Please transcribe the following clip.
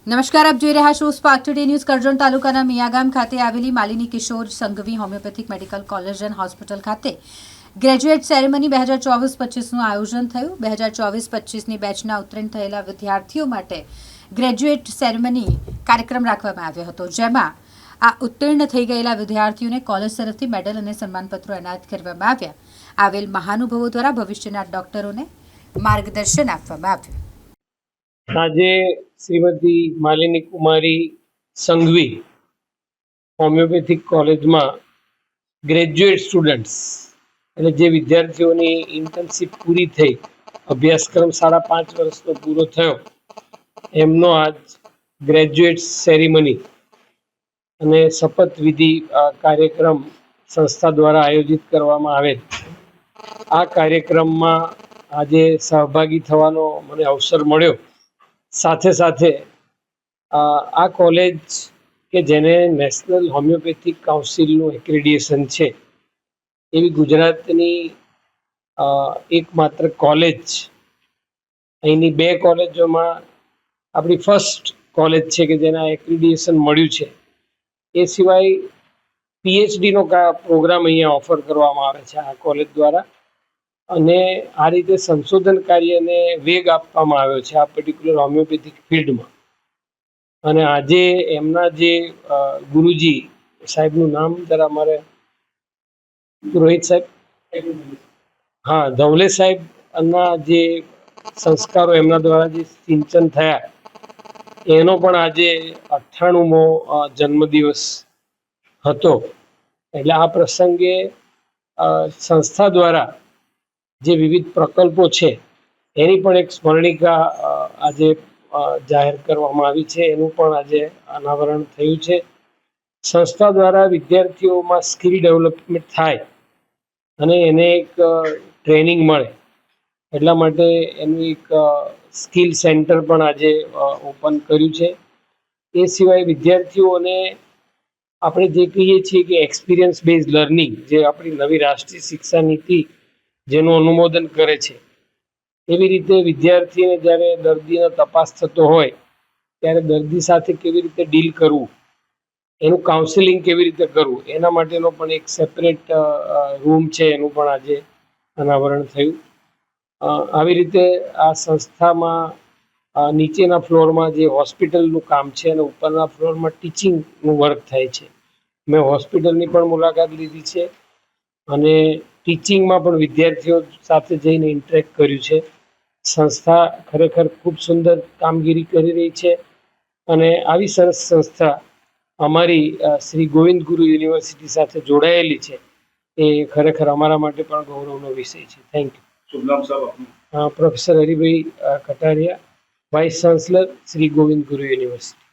નમસ્કાર, આપ જોઈ રહ્યા છો સ્પાર્ક ટુડે ન્યૂઝ. કરજણ તાલુકાના મિયાગામ ખાતે આવેલી Malini Kishor Sanghvi homoeopathic medical college and hospital ખાતે ગ્રેજ્યુએટ સેરેમની 2024-25નું આયોજન થયું. 2024-25ની બેચના ઉત્તીર્ણ થયેલા વિદ્યાર્થીઓ માટે ગ્રેજ્યુએટ સેરેમની કાર્યક્રમ રાખવામાં આવ્યો હતો, જેમાં આ ઉત્તીર્ણ થઈ ગયેલા વિદ્યાર્થીઓને કોલેજ તરફથી મેડલ અને સન્માનપત્રો એનાયત કરવામાં આવ્યા. આવેલ મહાનુભાવો દ્વારા ભવિષ્યના ડોક્ટરોને માર્ગદર્શન આપવામાં આવ્યું. આજે શ્રીમતી માલિની કુમારી સંઘવી હોમિયોપેથિક કોલેજમાં ગ્રેજ્યુએટ સ્ટુડન્ટ્સ એટલે જે વિદ્યાર્થીઓની ઇન્ટર્નશીપ પૂરી થઈ, અભ્યાસક્રમ 5.5 વર્ષનો પૂરો થયો, એમનો આજ ગ્રેજ્યુએટ સેરેમની અને શપથવિધિ કાર્યક્રમ સંસ્થા દ્વારા આયોજિત કરવામાં આવેલ. આ કાર્યક્રમમાં આજે સહભાગી થવાનો મને અવસર મળ્યો. સાથે સાથે આ કોલેજ કે જેને નેશનલ હોમિયોપેથિક કાઉન્સિલનું એક્રેડિએશન છે, એવી ગુજરાતની એકમાત્ર કોલેજ, અહીંની 2 કોલેજોમાં આપણી ફર્સ્ટ કોલેજ છે કે જેને એક્રેડિએશન મળ્યું છે. એ સિવાય પીએચડીનો પ્રોગ્રામ અહીંયા ઓફર કરવામાં આવે છે આ કોલેજ દ્વારા, અને આ રીતે સંશોધન કાર્યને વેગ આપવામાં આવ્યો છે આ પર્ટિક્યુલર હોમિયોપેથિક ફિલ્ડમાં. અને આજે એમના જે ગુરુજી સાહેબનું નામ જરા અમારે રોહિત સાહેબ, હા, ધવલે સાહેબના જે સંસ્કારો એમના દ્વારા જે સિંચન થયા, એનો પણ આજે 98મો જન્મદિવસ હતો. એટલે આ પ્રસંગે સંસ્થા દ્વારા જે વિવિધ પ્રકલ્પો છે એની પણ એક સ્મરણિકા આજે જાહેર કરવામાં આવી છે. એનું પણ આજે અનાવરણ થયું છે. સંસ્થા દ્વારા વિદ્યાર્થીઓમાં સ્કિલ ડેવલપમેન્ટ થાય અને એને એક ટ્રેનિંગ મળે, એટલા માટે એનું એક સ્કિલ સેન્ટર પણ આજે ઓપન કર્યું છે. એ સિવાય વિદ્યાર્થીઓને આપણે જે કહીએ છીએ કે એક્સપિરિયન્સ બેઝ લર્નિંગ, જે આપણી નવી રાષ્ટ્રીય શિક્ષા નીતિ જેનું અનુમોદન કરે છે, એવી રીતે વિદ્યાર્થીને જ્યારે દર્દીનો તપાસ થતો હોય ત્યારે દર્દી સાથે કેવી રીતે ડીલ કરવું, એનું કાઉન્સેલિંગ કેવી રીતે કરવું, એના માટેનો પણ એક સેપરેટ રૂમ છે, એનું પણ આજે અનાવરણ થયું. આવી રીતે આ સંસ્થામાં નીચેના ફ્લોરમાં જે હોસ્પિટલનું કામ છે અને ઉપરના ફ્લોરમાં ટીચિંગનું વર્ક થાય છે. મેં હોસ્પિટલની પણ મુલાકાત લીધી છે અને ટીચિંગમાં પણ વિદ્યાર્થીઓ સાથે જઈને ઇન્ટરેક્ટ કર્યું છે. સંસ્થા ખરેખર ખૂબ સુંદર કામગીરી કરી રહી છે અને આવી સરસ સંસ્થા અમારી શ્રી ગોવિંદ ગુરુ યુનિવર્સિટી સાથે જોડાયેલી છે, એ ખરેખર અમારા માટે પણ ગૌરવનો વિષય છે. Thank you. શુભ નામ સાહેબ? Professor Haribhai Kataria, vice chancellor Shri Govind Guru university.